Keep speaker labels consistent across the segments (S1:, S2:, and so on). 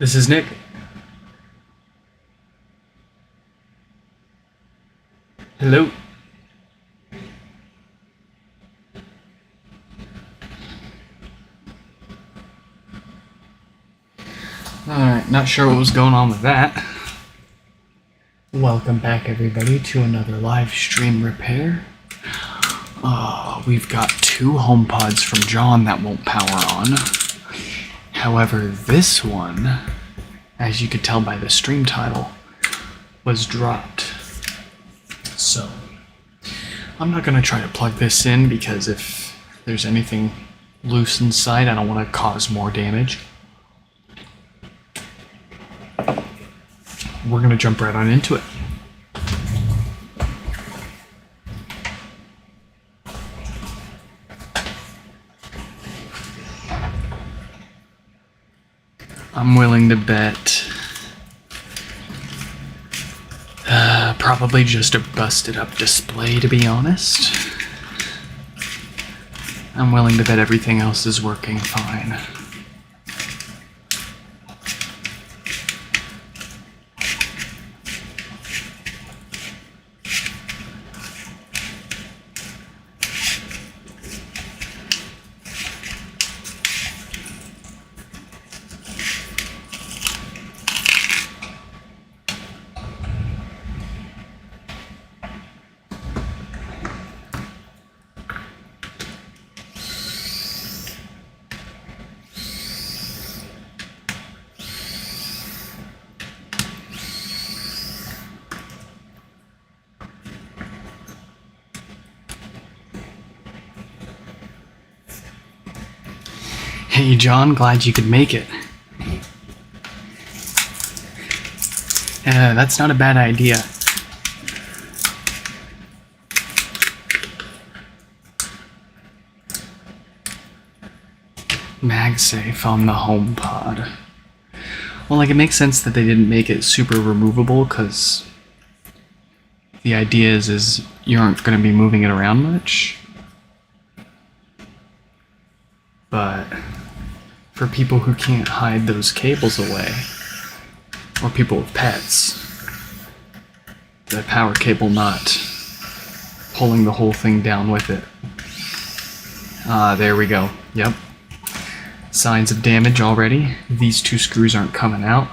S1: This is Nick. Hello. Alright, not sure what was going on with that. Welcome back, everybody, to another live stream repair. We've got 2 HomePods from John that won't power on. However, this one, as you could tell by the stream title, was dropped. So, I'm not going to try to plug this in because if there's anything loose inside, I don't want to cause more damage. We're going to jump right on into it. I'm willing to bet probably just a busted up display, to be honest. I'm willing to bet everything else is working fine. Hey John, glad you could make it. That's not a bad idea. MagSafe on the HomePod. Well, like, it makes sense that they didn't make it super removable, because the idea is you aren't going to be moving it around much. But for people who can't hide those cables away, or people with pets, the power cable not pulling the whole thing down with it. There we go. Yep. Signs of damage already. These 2 screws aren't coming out.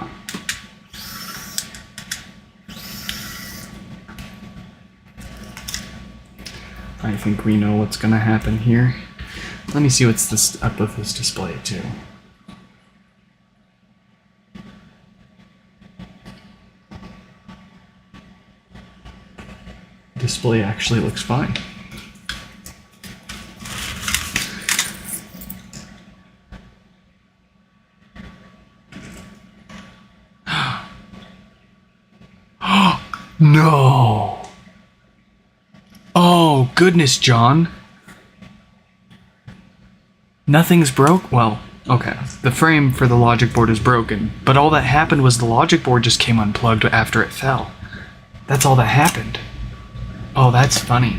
S1: I think we know what's gonna happen here. Let me see what's up with this display too. Display actually looks fine. No! Oh, goodness, John. Nothing's broke? Well, okay. The frame for the logic board is broken, but all that happened was the logic board just came unplugged after it fell. That's all that happened. Oh, that's funny.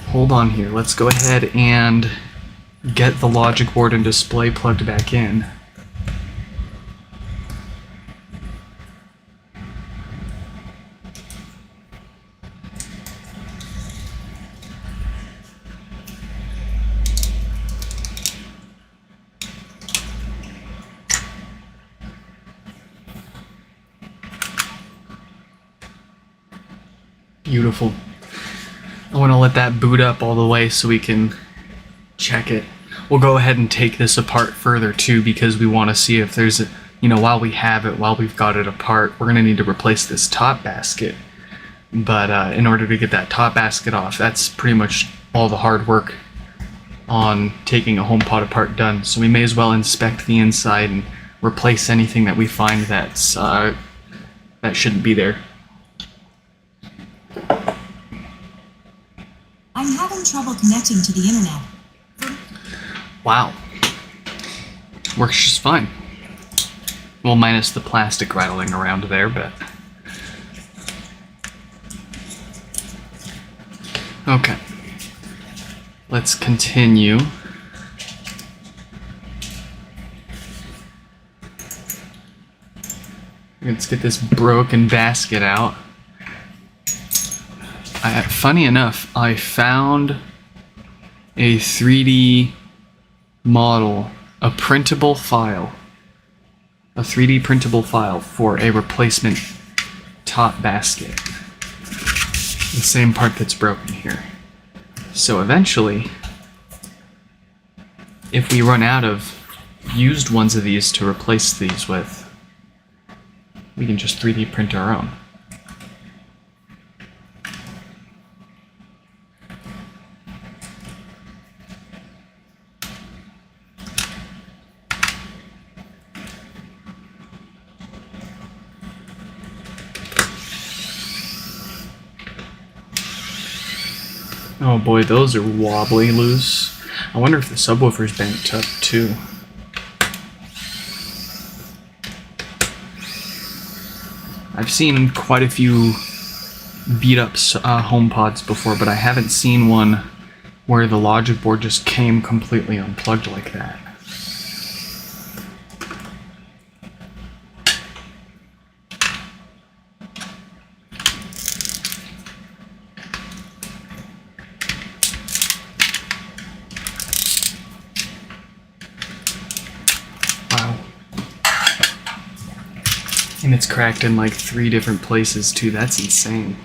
S1: Hold on here. Let's go ahead and get the logic board and display plugged back in. Beautiful. I want to let that boot up all the way so we can check it. We'll go ahead and take this apart further too, because we want to see if there's while we have it, while we've got it apart, we're going to need to replace this top basket. But in order to get that top basket off, that's pretty much all the hard work on taking a HomePod apart done. So we may as well inspect the inside and replace anything that we find that shouldn't be there.
S2: I'm having trouble connecting to the internet.
S1: Wow. Works just fine. Well, minus the plastic rattling around there, but... Okay. Let's continue Let's get this broken basket out. Funny enough, I found a 3D model, a printable file. A 3D printable file for a replacement top basket. The same part that's broken here. So eventually, if we run out of used ones of these to replace these with, we can just 3D print our own. Oh boy, those are wobbly loose. I wonder if the subwoofer's bent up too. I've seen quite a few beat up HomePods before, but I haven't seen one where the logic board just came completely unplugged like that. And it's cracked in like 3 different places too. That's insane.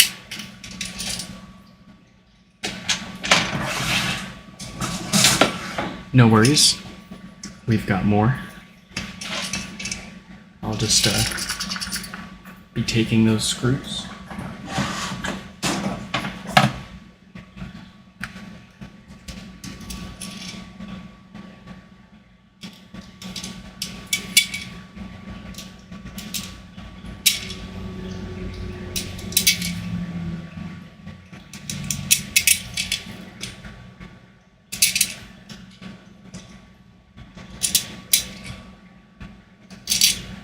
S1: No worries. We've got more. I'll just be taking those screws.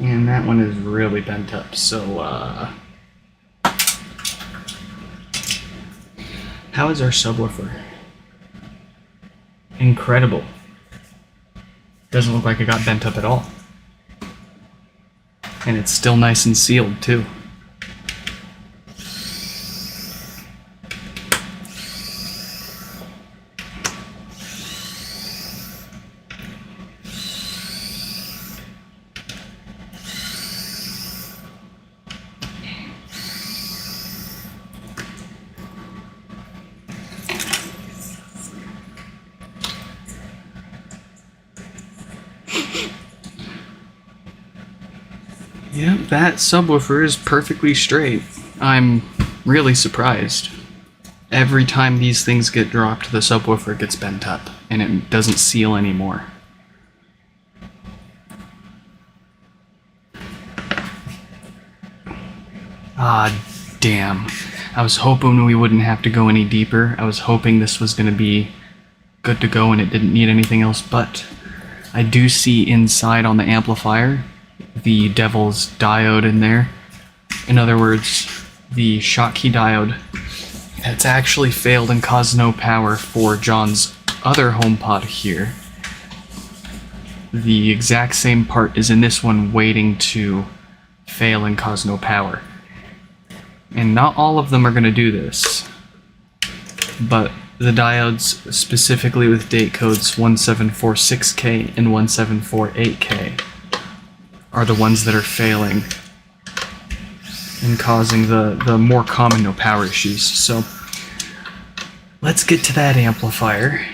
S1: And that one is really bent up, so how is our subwoofer? Incredible. Doesn't look like it got bent up at all. And it's still nice and sealed too. Yep, that subwoofer is perfectly straight. I'm really surprised. Every time these things get dropped, the subwoofer gets bent up, and it doesn't seal anymore. Ah, damn. I was hoping we wouldn't have to go any deeper. I was hoping this was going to be good to go and it didn't need anything else, but I do see inside on the amplifier the devil's diode in there. In other words, the Schottky diode that's actually failed and caused no power for John's other HomePod here. The exact same part is in this one waiting to fail and cause no power. And not all of them are going to do this, but the diodes specifically with date codes 1746K and 1748K are the ones that are failing and causing the more common no power issues. So let's get to that amplifier.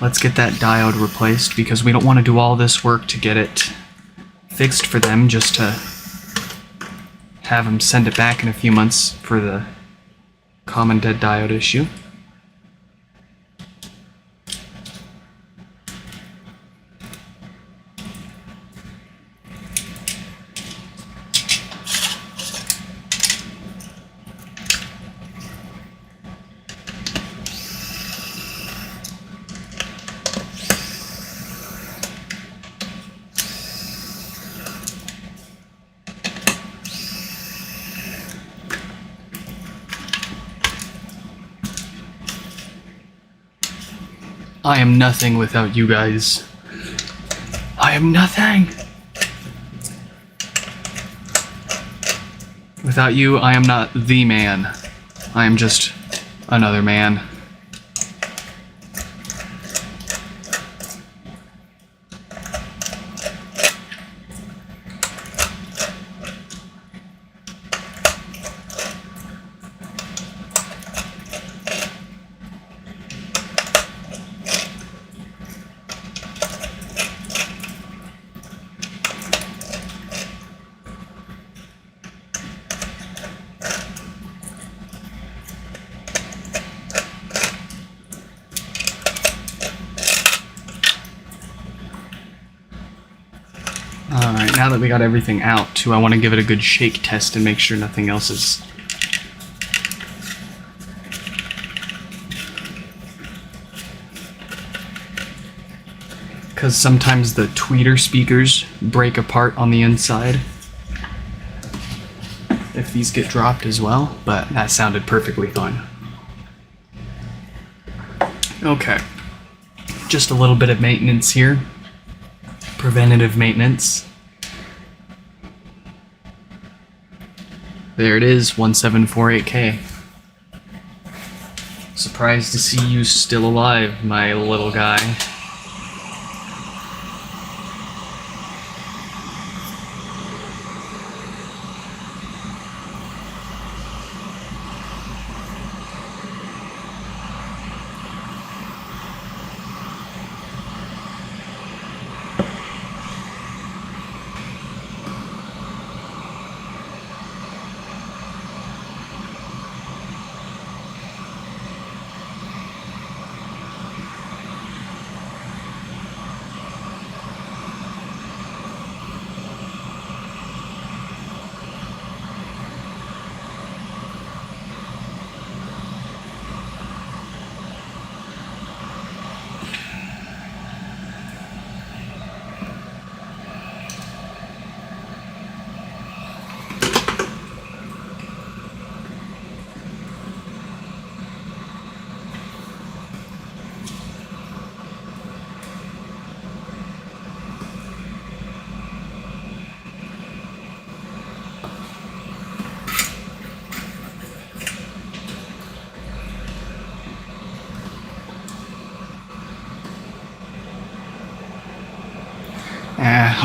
S1: Let's get that diode replaced because we don't want to do all this work to get it fixed for them just to have them send it back in a few months for the common dead diode issue. I am nothing without you guys. I am nothing. Without you, I am not the man. I am just another man. Alright, now that we got everything out, too, I want to give it a good shake test and make sure nothing else is... Because sometimes the tweeter speakers break apart on the inside if these get dropped as well, but that sounded perfectly fine. Okay, just a little bit of maintenance here. Preventative maintenance. There it is, 1748K. Surprised to see you still alive, my little guy.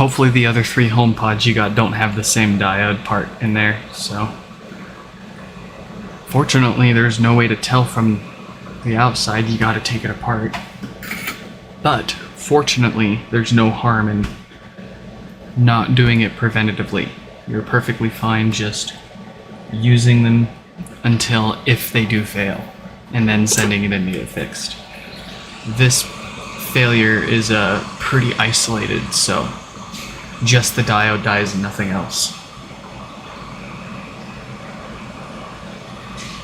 S1: Hopefully the other 3 HomePods you got don't have the same diode part in there, so... Fortunately, there's no way to tell from the outside, you gotta take it apart. But, fortunately, there's no harm in not doing it preventatively. You're perfectly fine just using them until if they do fail, and then sending it in to get fixed. This failure is pretty isolated, so just the diode dies and nothing else.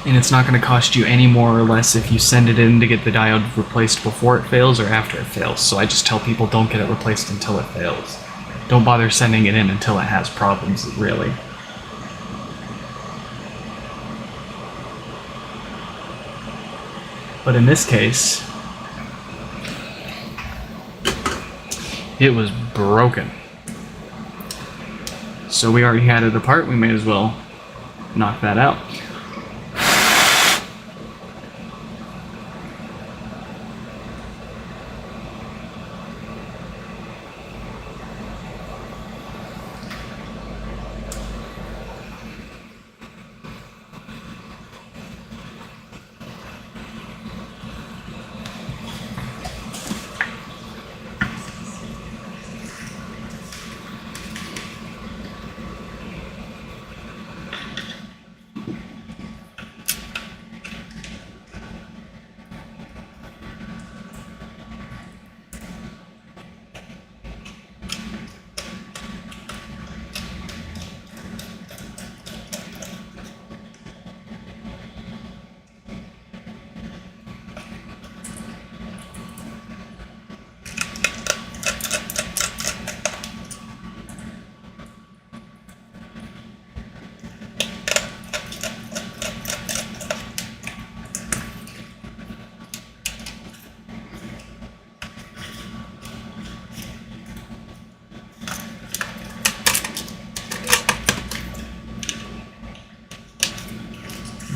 S1: And it's not going to cost you any more or less if you send it in to get the diode replaced before it fails or after it fails. So I just tell people don't get it replaced until it fails. Don't bother sending it in until it has problems, really. But in this case, it was broken. So we already had it apart, we may as well knock that out.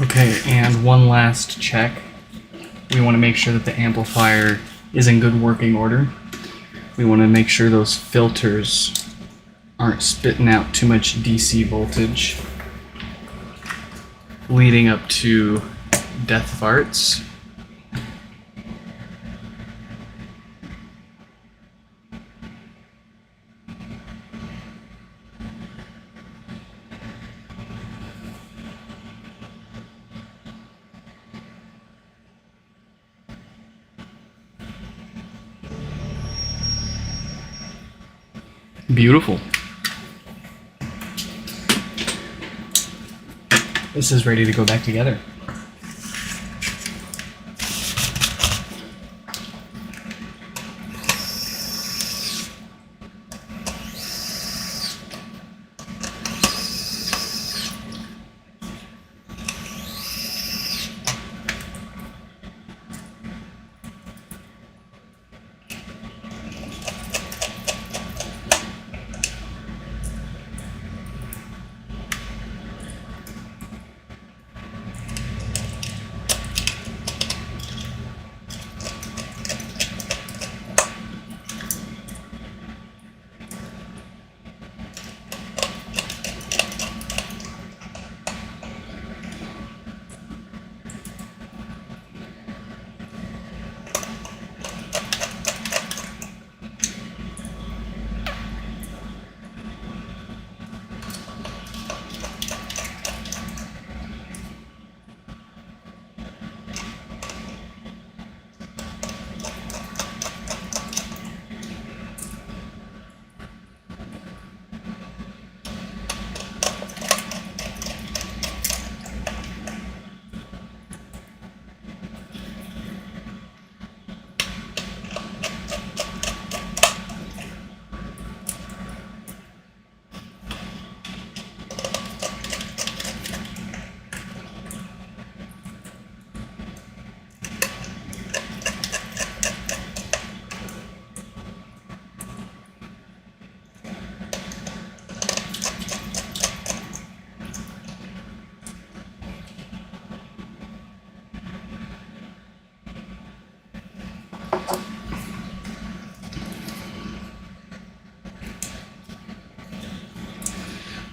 S1: Okay, and one last check. We want to make sure that the amplifier is in good working order. We want to make sure those filters aren't spitting out too much DC voltage, leading up to death farts. Beautiful. This is ready to go back together.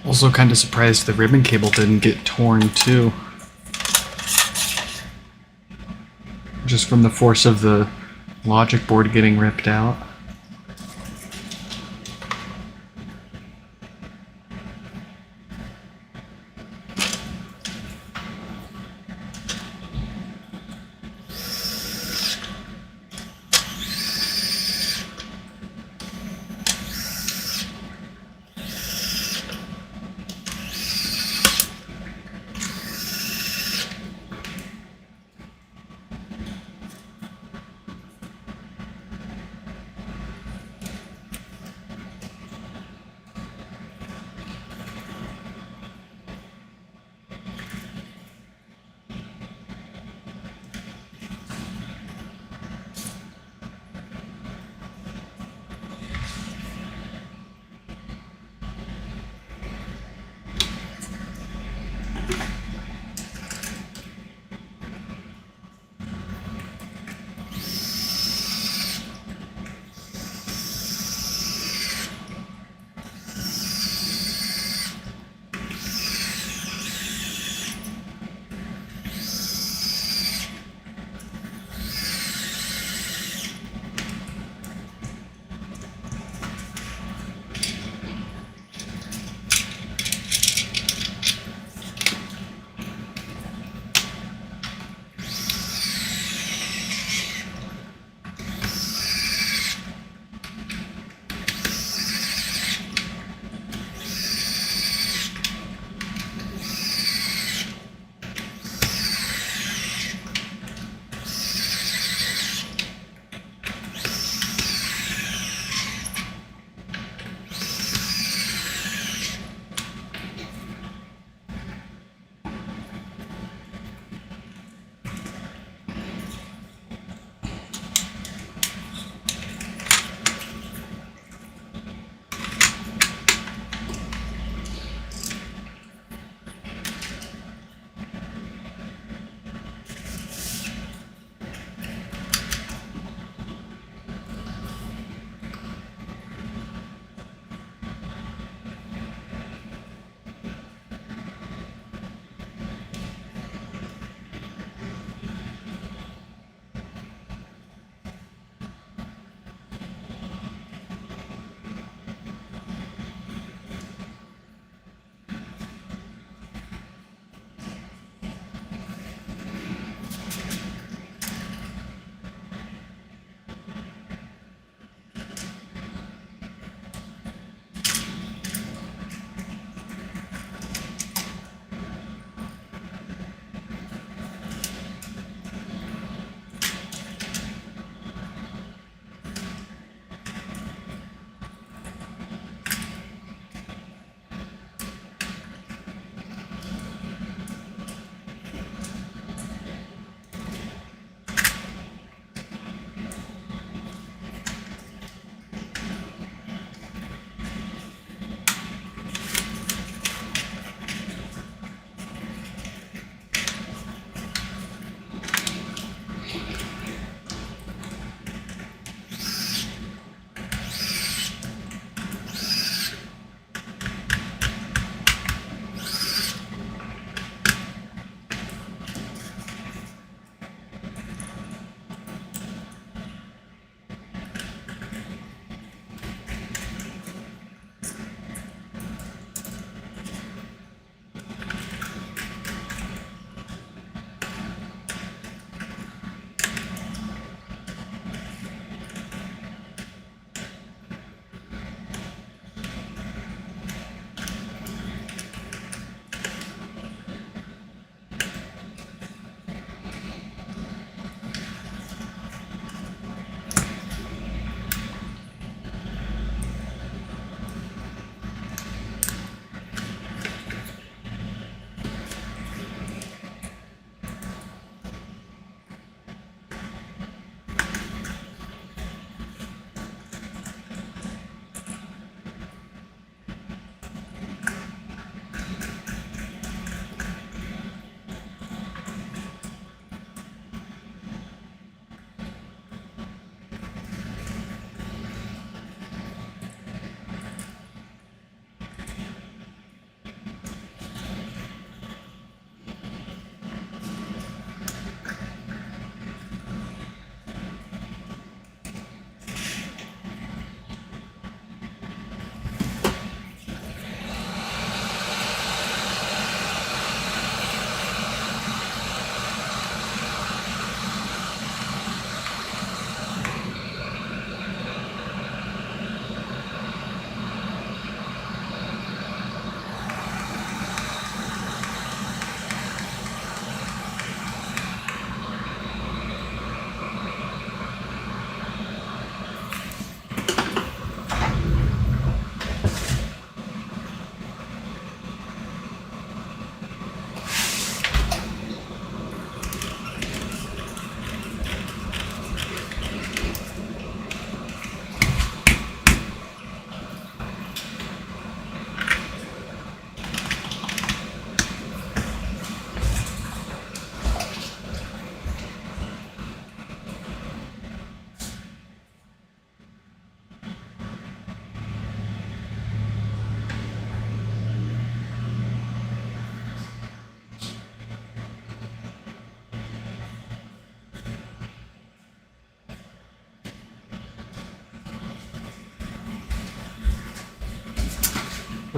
S1: Also kind of surprised the ribbon cable didn't get torn too. Just from the force of the logic board getting ripped out.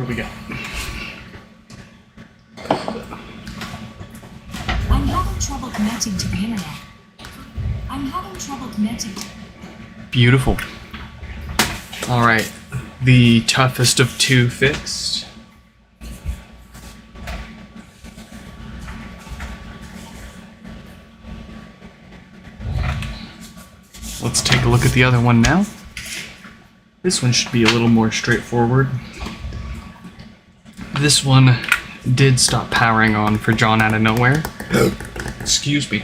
S1: What do we got?
S2: I'm having trouble connecting to the internet. I'm having trouble connecting.
S1: Beautiful. All right, the toughest of two fixed. Let's take a look at the other one now. This one should be a little more straightforward. This one did stop powering on for John out of nowhere. Excuse me.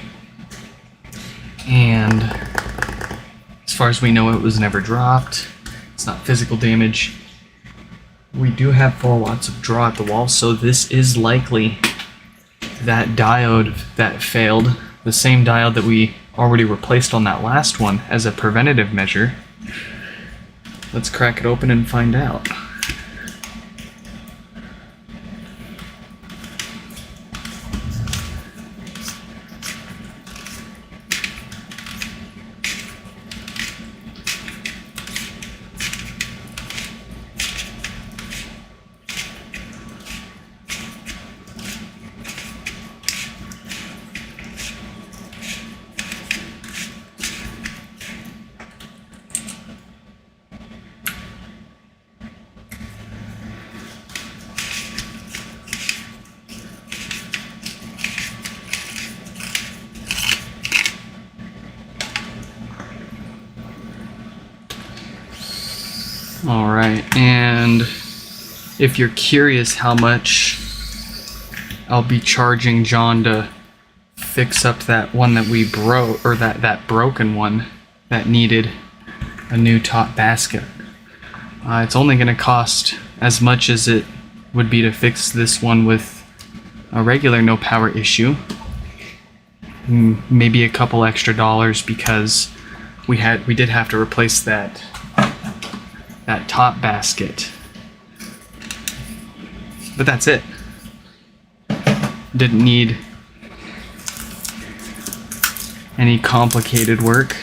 S1: And as far as we know, it was never dropped. It's not physical damage. We do have 4 watts of draw at the wall, so this is likely that diode that failed. The same diode that we already replaced on that last one as a preventative measure. Let's crack it open and find out. Alright, and if you're curious how much I'll be charging John to fix up that one that we broke, or that broken one that needed a new top basket, it's only going to cost as much as it would be to fix this one with a regular no power issue. Maybe a couple extra dollars because we did have to replace that top basket. But that's it. Didn't need any complicated work.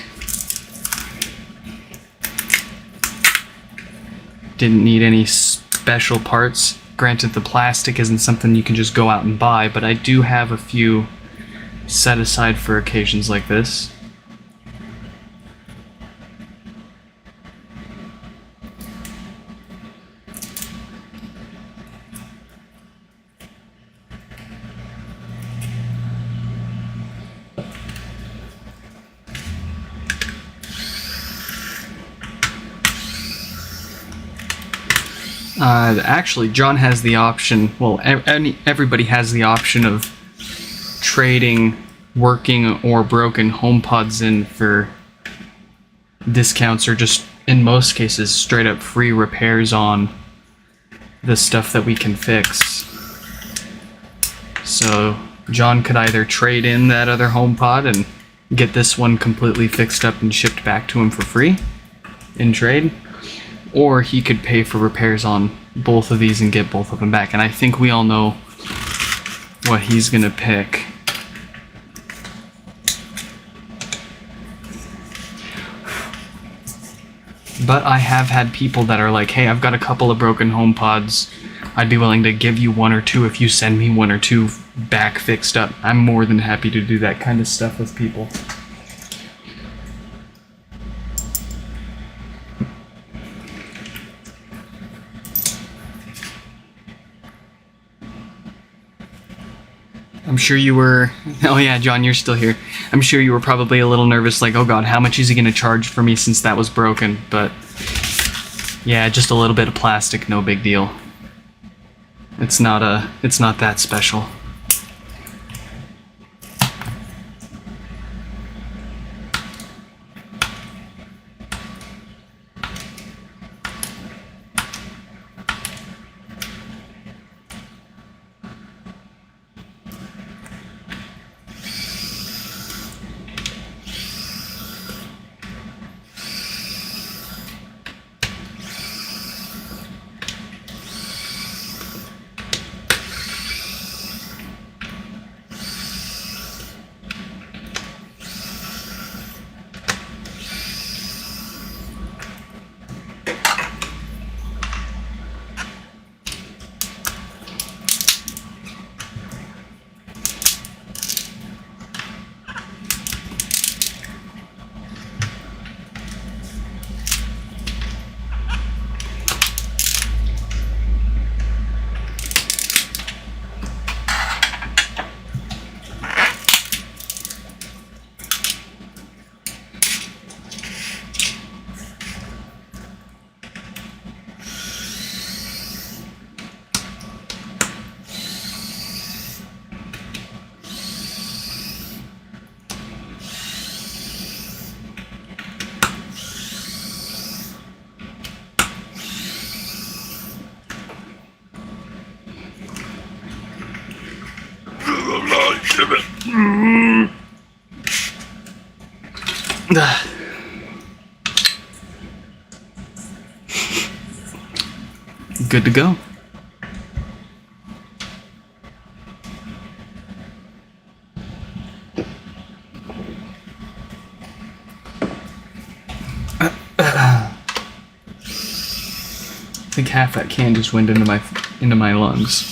S1: Didn't need any special parts. Granted, the plastic isn't something you can just go out and buy, but I do have a few set aside for occasions like this. Actually, John has the option, well, everybody has the option of trading working or broken HomePods in for discounts, or just, in most cases, straight up free repairs on the stuff that we can fix. So, John could either trade in that other HomePod and get this one completely fixed up and shipped back to him for free in trade, or he could pay for repairs on both of these and get both of them back. And I think we all know what he's gonna pick. But I have had people that are like, hey, I've got a couple of broken HomePods. I'd be willing to give you 1 or 2 if you send me 1 or 2 back fixed up. I'm more than happy to do that kind of stuff with people. I'm sure you were, oh yeah, John, you're still here. I'm sure you were probably a little nervous, like, oh god, how much is he going to charge for me since that was broken? But yeah, just a little bit of plastic, no big deal. It's not that special. Good to go. I think half that can just went into my lungs.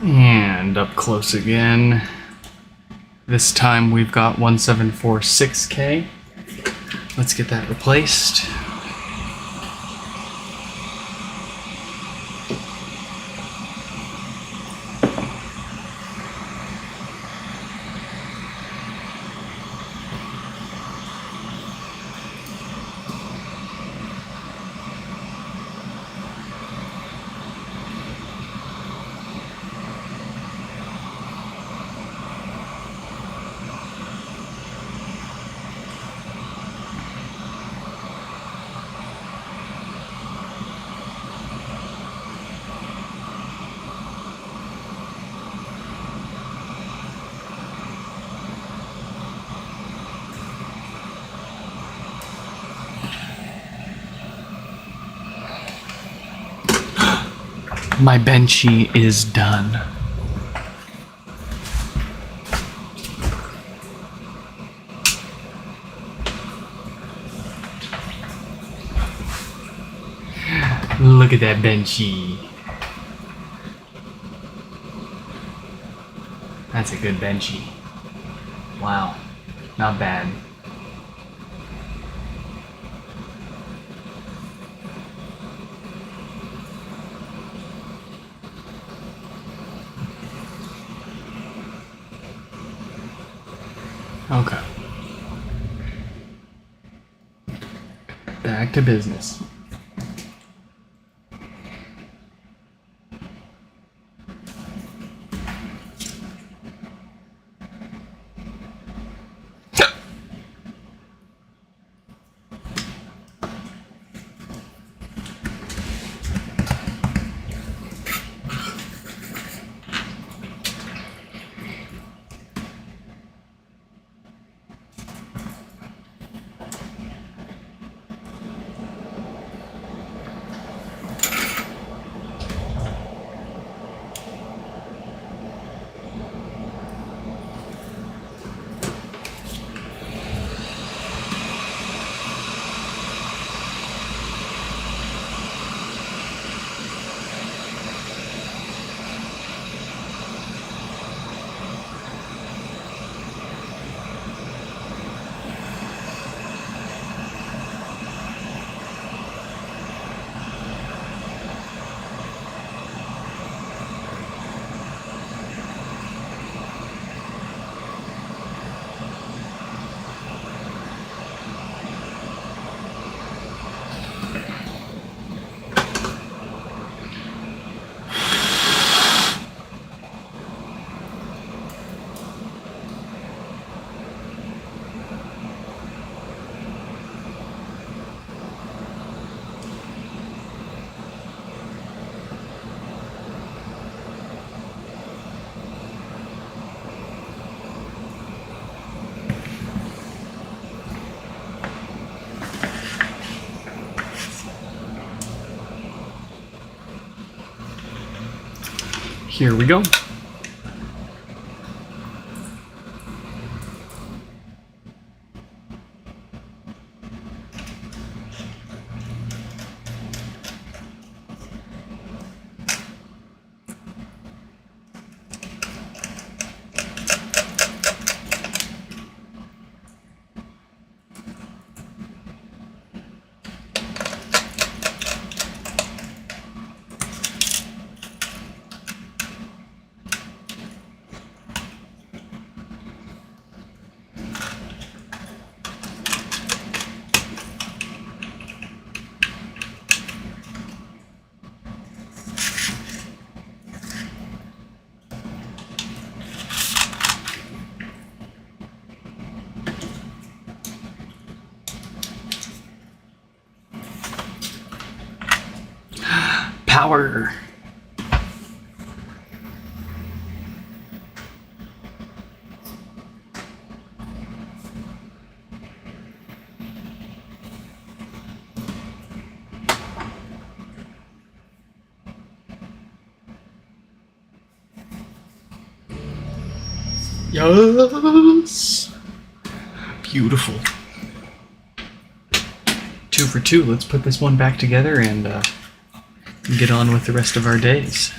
S1: And up close again. This time we've got 1746K. Let's get that replaced. My benchy is done. Look at that benchy. That's a good benchy. Wow, not bad. Okay. Back to business. Here we go. Power. Yes. Beautiful. 2 for 2. Let's put this one back together and get on with the rest of our days.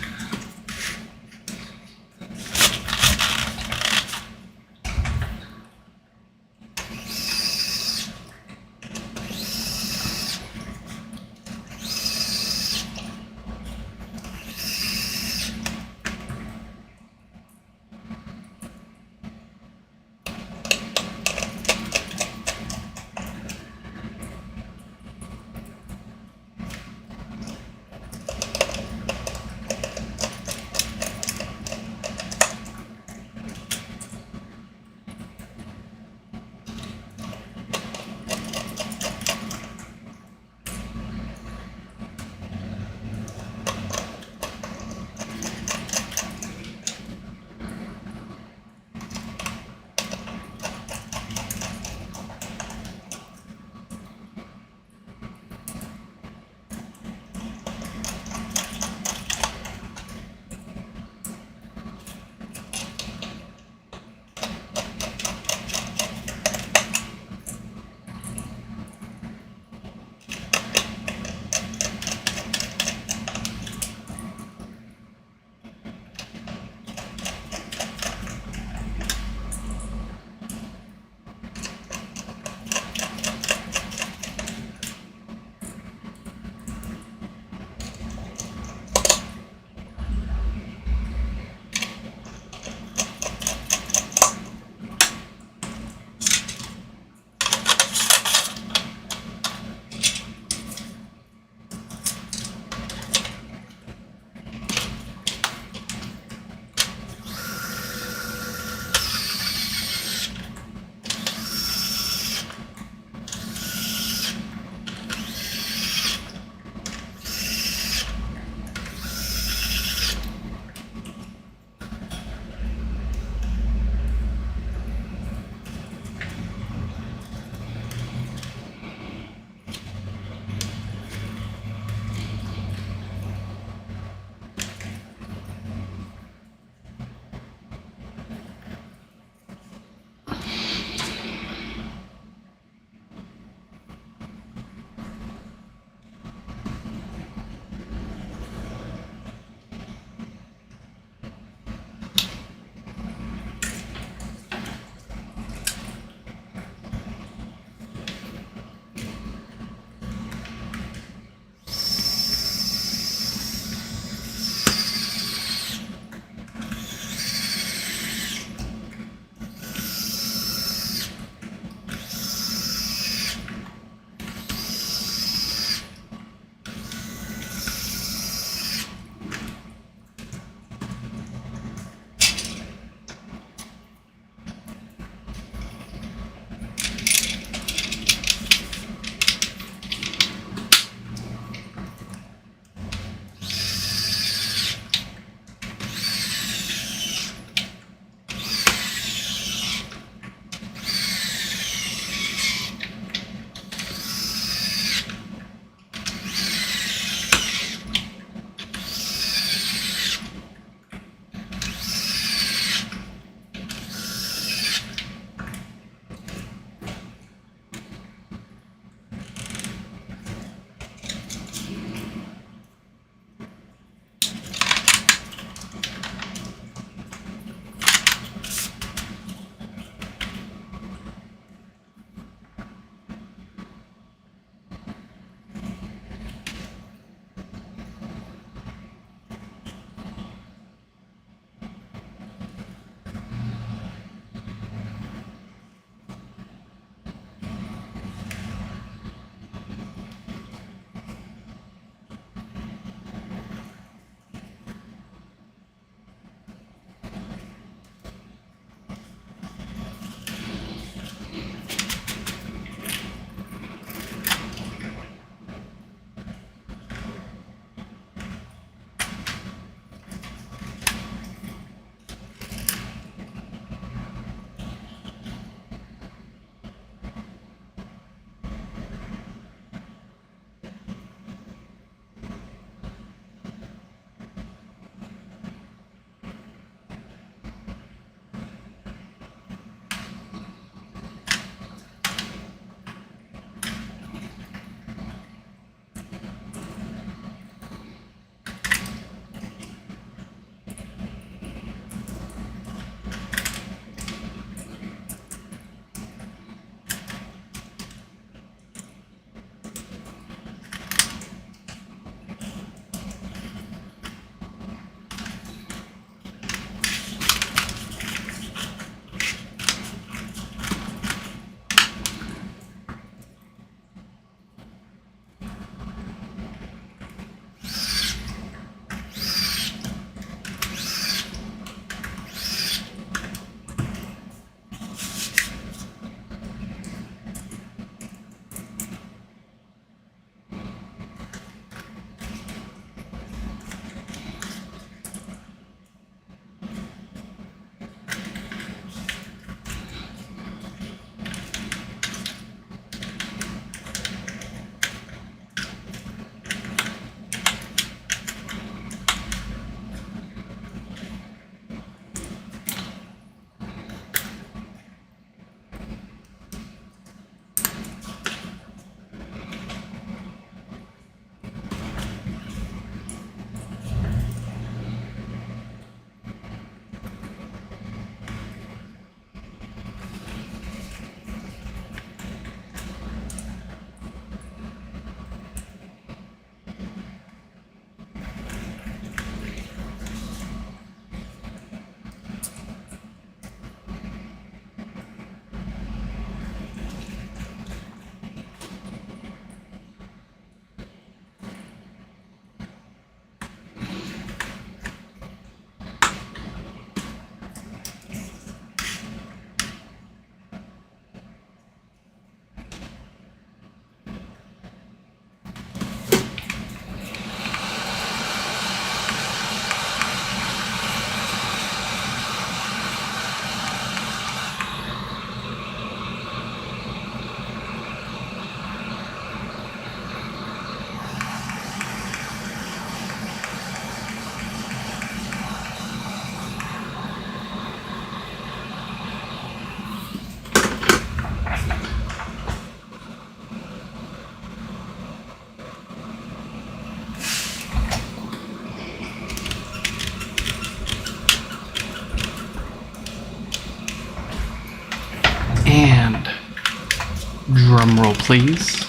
S1: Drum roll, please.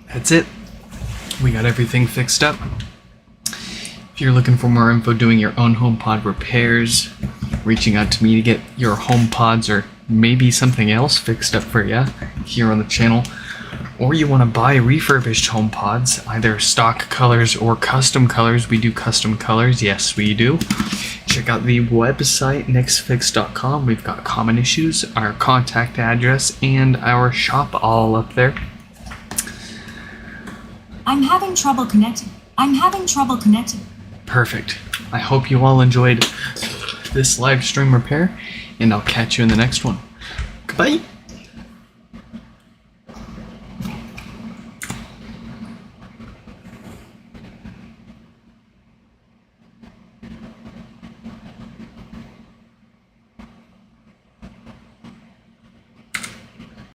S1: That's it. We got everything fixed up. If you're looking for more info doing your own HomePod repairs, reaching out to me to get your HomePods or maybe something else fixed up for you here on the channel, or you want to buy refurbished HomePods, either stock colors or custom colors. We do custom colors. Yes, we do. Check out the website, nixfix.com. We've got common issues, our contact address, and our shop all up there.
S2: I'm having trouble connecting.
S1: Perfect. I hope you all enjoyed this live stream repair, and I'll catch you in the next one. Goodbye.